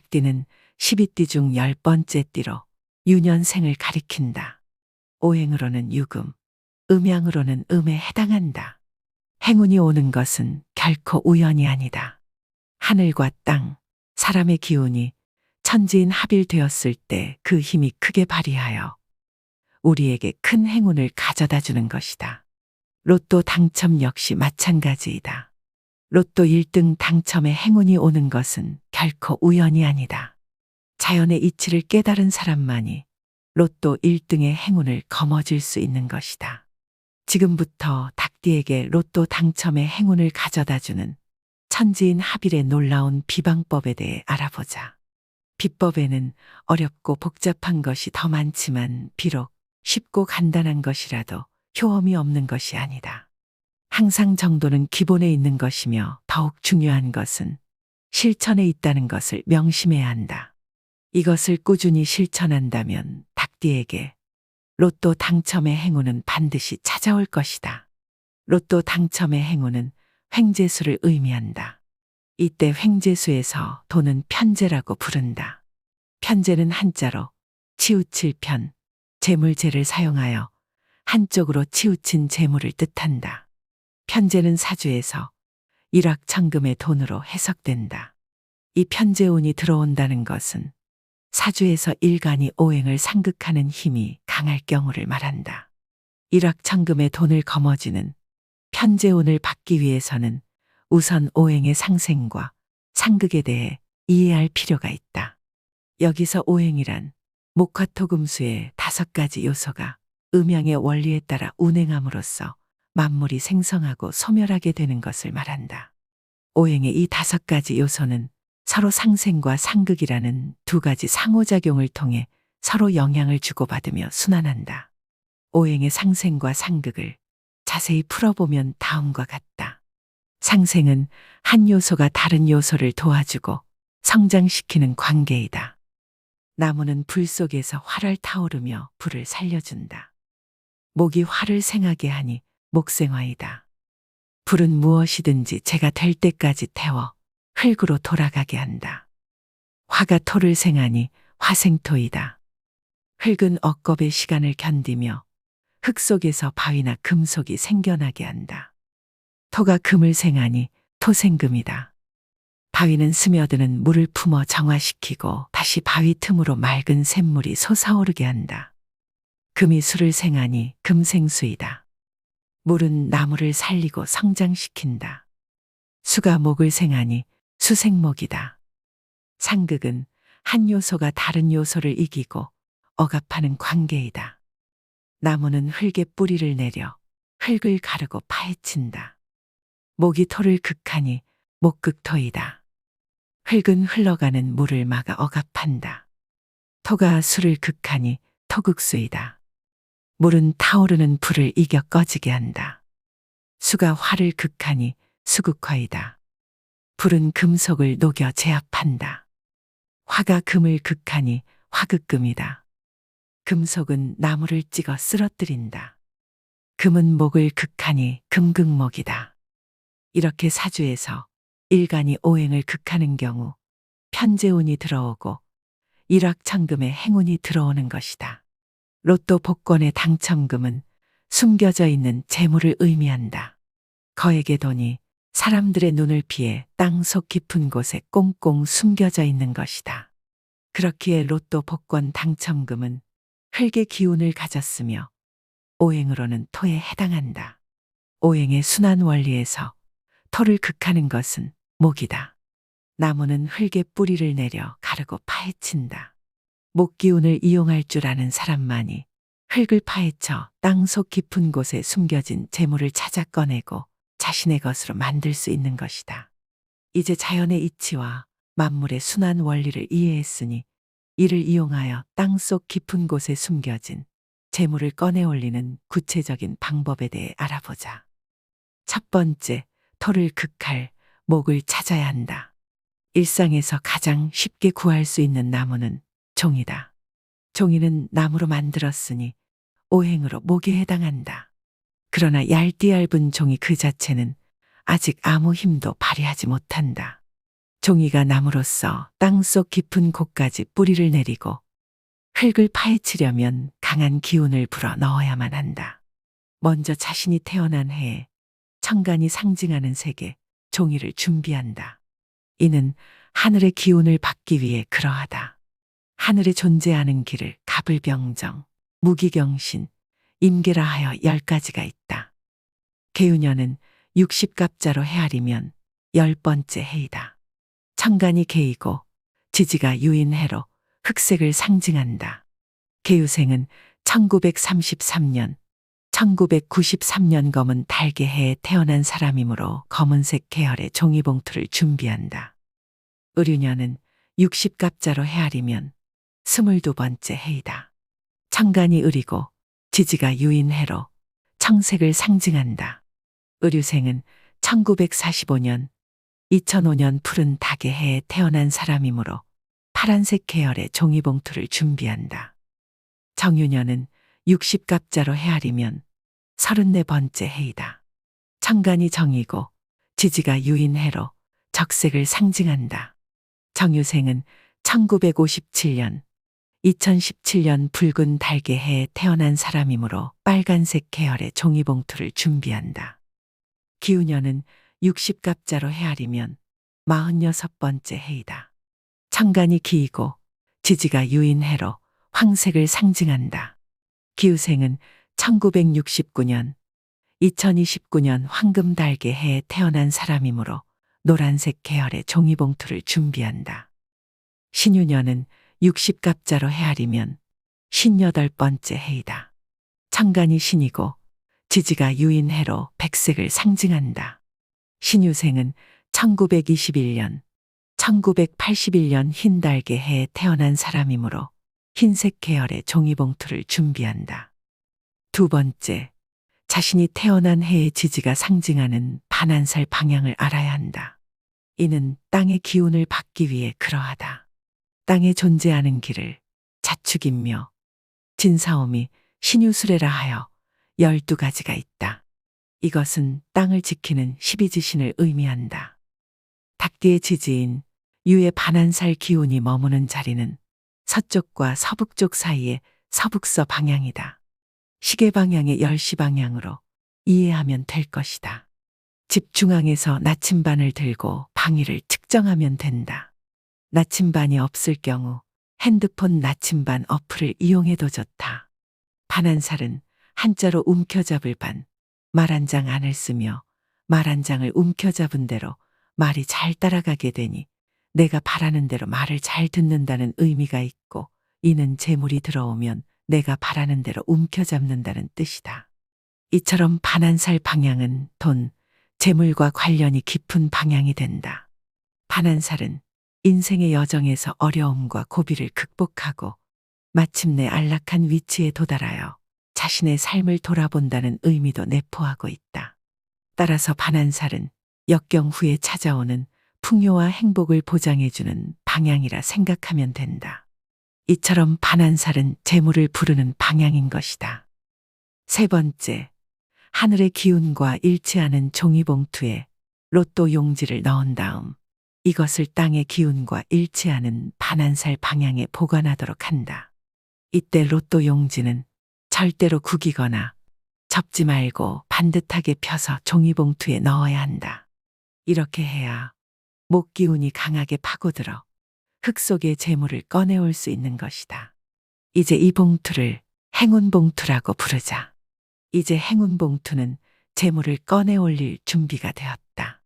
닭띠는 12띠 중 10번째 띠로 유년생을 가리킨다. 오행으로는 유금, 음양으로는 음에 해당한다. 행운이 오는 것은 결코 우연이 아니다. 하늘과 땅, 사람의 기운이 천지인 합일되었을 때 그 힘이 크게 발휘하여 우리에게 큰 행운을 가져다 주는 것이다. 로또 당첨 역시 마찬가지이다. 로또 1등 당첨에 행운이 오는 것은 결코 우연이 아니다. 자연의 이치를 깨달은 사람만이 로또 1등의 행운을 거머쥘 수 있는 것이다. 지금부터 닭띠에게 로또 당첨의 행운을 가져다 주는 천지인 합일의 놀라운 비방법에 대해 알아보자. 비법에는 어렵고 복잡한 것이 더 많지만 비록 쉽고 간단한 것이라도 효험이 없는 것이 아니다. 항상 정도는 기본에 있는 것이며 더욱 중요한 것은 실천에 있다는 것을 명심해야 한다. 이것을 꾸준히 실천한다면 닭띠에게 로또 당첨의 행운은 반드시 찾아올 것이다. 로또 당첨의 행운은 횡재수를 의미한다. 이때 횡재수에서 돈은 편재라고 부른다. 편재는 한자로 치우칠 편, 재물재를 사용하여 한쪽으로 치우친 재물을 뜻한다. 편재는 사주에서 일확천금의 돈으로 해석된다. 이 편재운이 들어온다는 것은 사주에서 일간이 오행을 상극하는 힘이 강할 경우를 말한다. 일확천금의 돈을 거머쥐는 편재운을 받기 위해서는 우선 오행의 상생과 상극에 대해 이해할 필요가 있다. 여기서 오행이란 목화토금수의 5가지 요소가 음양의 원리에 따라 운행함으로써 만물이 생성하고 소멸하게 되는 것을 말한다. 오행의 이 5가지 요소는 서로 상생과 상극이라는 2가지 상호작용을 통해 서로 영향을 주고받으며 순환한다. 오행의 상생과 상극을 자세히 풀어보면 다음과 같다. 상생은 한 요소가 다른 요소를 도와주고 성장시키는 관계이다. 나무는 불 속에서 활을 타오르며 불을 살려준다. 목이 활을 생하게 하니 목생화이다. 불은 무엇이든지 재가 될 때까지 태워 흙으로 돌아가게 한다. 화가 토를 생하니 화생토이다. 흙은 억겁의 시간을 견디며 흙 속에서 바위나 금속이 생겨나게 한다. 토가 금을 생하니 토생금이다. 바위는 스며드는 물을 품어 정화시키고 다시 바위 틈으로 맑은 샘물이 솟아오르게 한다. 금이 수를 생하니 금생수이다. 물은 나무를 살리고 성장시킨다. 수가 목을 생하니 수생목이다. 상극은 한 요소가 다른 요소를 이기고 억압하는 관계이다. 나무는 흙에 뿌리를 내려 흙을 가르고 파헤친다. 목이 토를 극하니 목극토이다. 흙은 흘러가는 물을 막아 억압한다. 토가 수를 극하니 토극수이다. 물은 타오르는 불을 이겨 꺼지게 한다. 수가 화를 극하니 수극화이다. 불은 금속을 녹여 제압한다. 화가 금을 극하니 화극금이다. 금속은 나무를 찍어 쓰러뜨린다. 금은 목을 극하니 금극목이다. 이렇게 사주에서 일간이 오행을 극하는 경우 편재운이 들어오고 일확천금의 행운이 들어오는 것이다. 로또 복권의 당첨금은 숨겨져 있는 재물을 의미한다. 거액의 돈이 사람들의 눈을 피해 땅속 깊은 곳에 꽁꽁 숨겨져 있는 것이다. 그렇기에 로또 복권 당첨금은 흙의 기운을 가졌으며 오행으로는 토에 해당한다. 오행의 순환 원리에서 토를 극하는 것은 목이다. 나무는 흙에 뿌리를 내려 가르고 파헤친다. 목 기운을 이용할 줄 아는 사람만이 흙을 파헤쳐 땅속 깊은 곳에 숨겨진 재물을 찾아 꺼내고 자신의 것으로 만들 수 있는 것이다. 이제 자연의 이치와 만물의 순환 원리를 이해했으니 이를 이용하여 땅속 깊은 곳에 숨겨진 재물을 꺼내 올리는 구체적인 방법에 대해 알아보자. 첫 번째, 토를 극할 목을 찾아야 한다. 일상에서 가장 쉽게 구할 수 있는 나무는 종이다. 종이는 나무로 만들었으니 오행으로 목에 해당한다. 그러나 얇디 얇은 종이 그 자체는 아직 아무 힘도 발휘하지 못한다. 종이가 나무로서 땅속 깊은 곳까지 뿌리를 내리고 흙을 파헤치려면 강한 기운을 불어 넣어야만 한다. 먼저 자신이 태어난 해에 천간이 상징하는 색의 종이를 준비한다. 이는 하늘의 기운을 받기 위해 그러하다. 하늘에 존재하는 길을 갑을병정, 무기경신, 임계라 하여 10가지가 있다. 개유년은 60갑자로 헤아리면 10번째 해이다. 천간이 개이고 지지가 유인해로 흑색을 상징한다. 개유생은 1933년, 1993년 검은 달개해에 태어난 사람이므로 검은색 계열의 종이봉투를 준비한다. 을유년은 60갑자로 헤아리면 22번째 해이다. 천간이 을이고 지지가 유인해로 청색을 상징한다. 을유생은 1945년, 2005년 푸른 닭의 해에 태어난 사람이므로 파란색 계열의 종이봉투를 준비한다. 정유년은 60갑자로 헤아리면 34번째 해이다. 천간이 정이고 지지가 유인해로 적색을 상징한다. 정유생은 1957년, 2017년 붉은 달개 해에 태어난 사람이므로 빨간색 계열의 종이봉투를 준비한다. 기우년은 60갑자로 헤아리면 46번째 해이다. 천간이 기이고 지지가 유인해로 황색을 상징한다. 기우생은 1969년, 2029년 황금달개 해에 태어난 사람이므로 노란색 계열의 종이봉투를 준비한다. 신유년은 60갑자로 헤아리면 58번째 해이다. 천간이 신이고 지지가 유인해로 백색을 상징한다. 신유생은 1921년, 1981년 흰달개 해에 태어난 사람이므로 흰색 계열의 종이봉투를 준비한다. 두 번째, 자신이 태어난 해의 지지가 상징하는 반한살 방향을 알아야 한다. 이는 땅의 기운을 받기 위해 그러하다. 땅에 존재하는 길을 자축인묘, 진사오미, 신유수레라 하여 12가지가 있다. 이것은 땅을 지키는 12지신을 의미한다. 닭띠의 지지인 유의 반한살 기운이 머무는 자리는 서쪽과 서북쪽 사이의 서북서 방향이다. 시계 방향의 10시 방향으로 이해하면 될 것이다. 집 중앙에서 나침반을 들고 방위를 측정하면 된다. 나침반이 없을 경우 핸드폰 나침반 어플을 이용해도 좋다. 반한살은 한자로 움켜잡을 반, 말 한 장 안을 쓰며 말 한 장을 움켜잡은 대로 말이 잘 따라가게 되니 내가 바라는 대로 말을 잘 듣는다는 의미가 있고, 이는 재물이 들어오면 내가 바라는 대로 움켜잡는다는 뜻이다. 이처럼 반한살 방향은 돈, 재물과 관련이 깊은 방향이 된다. 반한살은 인생의 여정에서 어려움과 고비를 극복하고 마침내 안락한 위치에 도달하여 자신의 삶을 돌아본다는 의미도 내포하고 있다. 따라서 반한살은 역경 후에 찾아오는 풍요와 행복을 보장해주는 방향이라 생각하면 된다. 이처럼 반한살은 재물을 부르는 방향인 것이다. 세 번째, 하늘의 기운과 일치하는 종이봉투에 로또 용지를 넣은 다음 이것을 땅의 기운과 일치하는 반한살 방향에 보관하도록 한다. 이때 로또 용지는 절대로 구기거나 접지 말고 반듯하게 펴서 종이봉투에 넣어야 한다. 이렇게 해야 목 기운이 강하게 파고들어 흙 속의 재물을 꺼내올 수 있는 것이다. 이제 이 봉투를 행운봉투라고 부르자. 이제 행운봉투는 재물을 꺼내 올릴 준비가 되었다.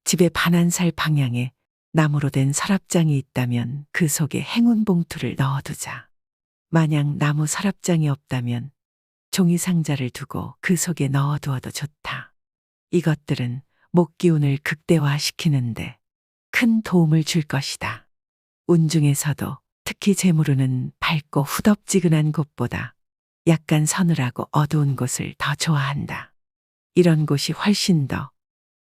집에 반한살 방향에 나무로 된 서랍장이 있다면 그 속에 행운봉투를 넣어두자. 만약 나무 서랍장이 없다면 종이 상자를 두고 그 속에 넣어두어도 좋다. 이것들은 목 기운을 극대화시키는데 큰 도움을 줄 것이다. 운 중에서도 특히 재물운은 밝고 후덥지근한 곳보다 약간 서늘하고 어두운 곳을 더 좋아한다. 이런 곳이 훨씬 더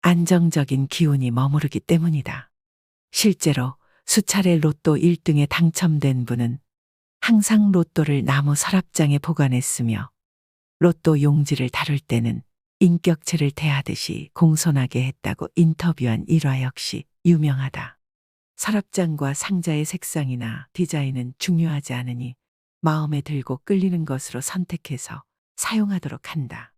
안정적인 기운이 머무르기 때문이다. 실제로 수차례 로또 1등에 당첨된 분은 항상 로또를 나무 서랍장에 보관했으며 로또 용지를 다룰 때는 인격체를 대하듯이 공손하게 했다고 인터뷰한 일화 역시 유명하다. 서랍장과 상자의 색상이나 디자인은 중요하지 않으니 마음에 들고 끌리는 것으로 선택해서 사용하도록 한다.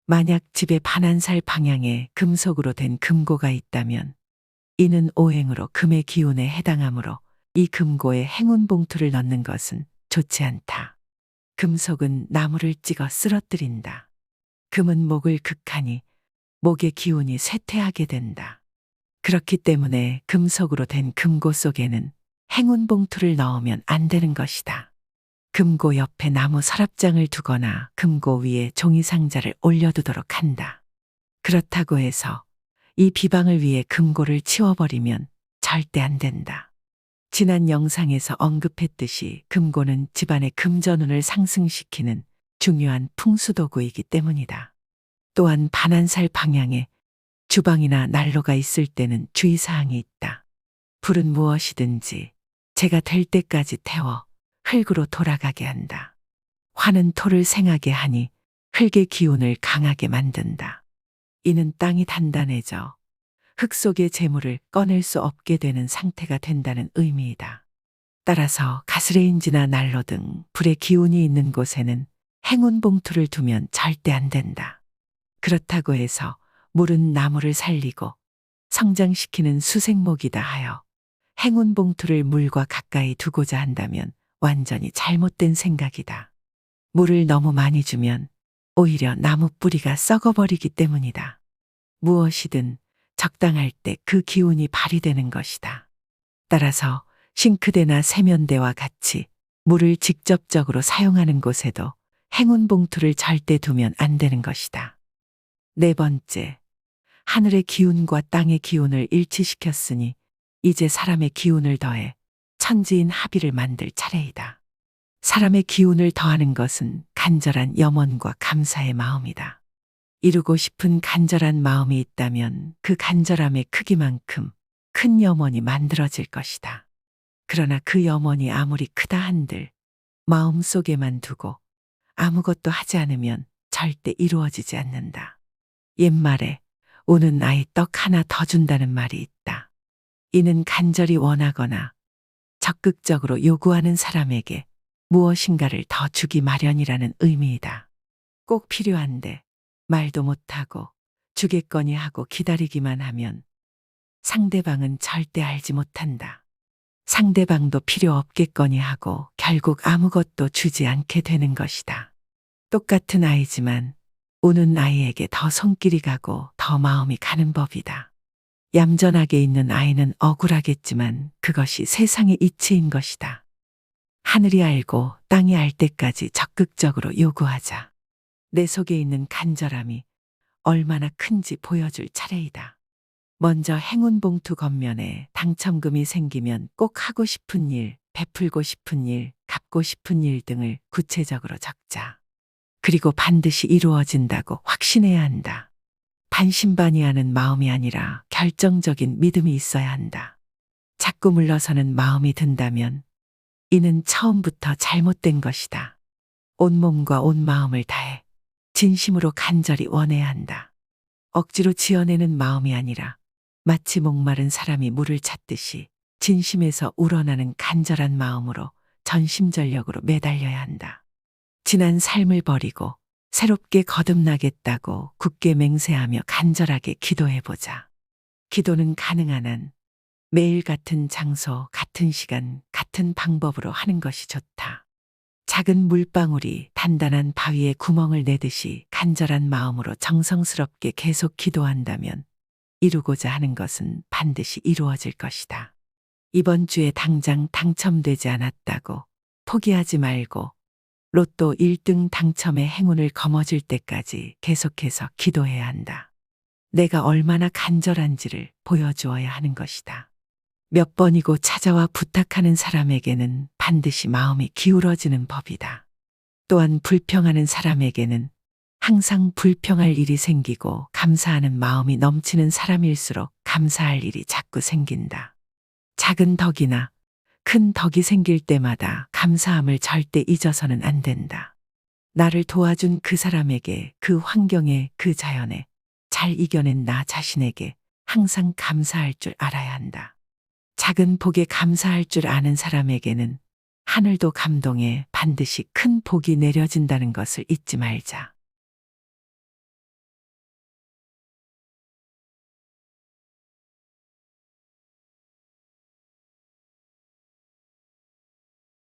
만약 집에 반환살 방향에 금속으로 된 금고가 있다면 이는 오행으로 금의 기운에 해당하므로 이 금고에 행운 봉투를 넣는 것은 좋지 않다. 금속은 나무를 찍어 쓰러뜨린다. 금은 목을 극하니 목의 기운이 쇠퇴하게 된다. 그렇기 때문에 금속으로 된 금고 속에는 행운 봉투를 넣으면 안 되는 것이다. 금고 옆에 나무 서랍장을 두거나 금고 위에 종이 상자를 올려두도록 한다. 그렇다고 해서 이 비방을 위해 금고를 치워버리면 절대 안 된다. 지난 영상에서 언급했듯이 금고는 집안의 금전운을 상승시키는 중요한 풍수도구이기 때문이다. 또한 반환살 방향에 주방이나 난로가 있을 때는 주의사항이 있다. 불은 무엇이든지 재가 될 때까지 태워 흙으로 돌아가게 한다. 화는 토를 생하게 하니 흙의 기운을 강하게 만든다. 이는 땅이 단단해져 흙 속의 재물을 꺼낼 수 없게 되는 상태가 된다는 의미이다. 따라서 가스레인지나 난로 등 불의 기운이 있는 곳에는 행운 봉투를 두면 절대 안 된다. 그렇다고 해서 물은 나무를 살리고 성장시키는 수생목이다 하여 행운 봉투를 물과 가까이 두고자 한다면 완전히 잘못된 생각이다. 물을 너무 많이 주면 오히려 나무 뿌리가 썩어버리기 때문이다. 무엇이든 적당할 때 그 기운이 발휘되는 것이다. 따라서 싱크대나 세면대와 같이 물을 직접적으로 사용하는 곳에도 행운 봉투를 절대 두면 안 되는 것이다. 네 번째, 하늘의 기운과 땅의 기운을 일치시켰으니 이제 사람의 기운을 더해 천지인 합의를 만들 차례이다. 사람의 기운을 더하는 것은 간절한 염원과 감사의 마음이다. 이루고 싶은 간절한 마음이 있다면 그 간절함의 크기만큼 큰 염원이 만들어질 것이다. 그러나 그 염원이 아무리 크다 한들 마음속에만 두고 아무것도 하지 않으면 절대 이루어지지 않는다. 옛말에 우는 아이 떡 하나 더 준다는 말이 있다. 이는 간절히 원하거나 적극적으로 요구하는 사람에게 무엇인가를 더 주기 마련이라는 의미이다. 꼭 필요한데 말도 못하고 주겠거니 하고 기다리기만 하면 상대방은 절대 알지 못한다. 상대방도 필요 없겠거니 하고 결국 아무것도 주지 않게 되는 것이다. 똑같은 아이지만 우는 아이에게 더 손길이 가고 더 마음이 가는 법이다. 얌전하게 있는 아이는 억울하겠지만 그것이 세상의 이치인 것이다. 하늘이 알고 땅이 알 때까지 적극적으로 요구하자. 내 속에 있는 간절함이 얼마나 큰지 보여줄 차례이다. 먼저 행운 봉투 겉면에 당첨금이 생기면 꼭 하고 싶은 일, 베풀고 싶은 일, 갚고 싶은 일 등을 구체적으로 적자. 그리고 반드시 이루어진다고 확신해야 한다. 반신반의하는 마음이 아니라 결정적인 믿음이 있어야 한다. 자꾸 물러서는 마음이 든다면 이는 처음부터 잘못된 것이다. 온몸과 온 마음을 다해 진심으로 간절히 원해야 한다. 억지로 지어내는 마음이 아니라 마치 목마른 사람이 물을 찾듯이 진심에서 우러나는 간절한 마음으로 전심전력으로 매달려야 한다. 지난 삶을 버리고 새롭게 거듭나겠다고 굳게 맹세하며 간절하게 기도해보자. 기도는 가능한 한 매일 같은 장소, 같은 시간, 같은 방법으로 하는 것이 좋다. 작은 물방울이 단단한 바위에 구멍을 내듯이 간절한 마음으로 정성스럽게 계속 기도한다면 이루고자 하는 것은 반드시 이루어질 것이다. 이번 주에 당장 당첨되지 않았다고 포기하지 말고 로또 1등 당첨의 행운을 거머쥘 때까지 계속해서 기도해야 한다. 내가 얼마나 간절한지를 보여주어야 하는 것이다. 몇 번이고 찾아와 부탁하는 사람에게는 반드시 마음이 기울어지는 법이다. 또한 불평하는 사람에게는 항상 불평할 일이 생기고 감사하는 마음이 넘치는 사람일수록 감사할 일이 자꾸 생긴다. 작은 덕이나 큰 덕이 생길 때마다 감사함을 절대 잊어서는 안 된다. 나를 도와준 그 사람에게, 그 환경에, 그 자연에 잘 이겨낸 나 자신에게 항상 감사할 줄 알아야 한다. 작은 복에 감사할 줄 아는 사람에게는 하늘도 감동해 반드시 큰 복이 내려진다는 것을 잊지 말자.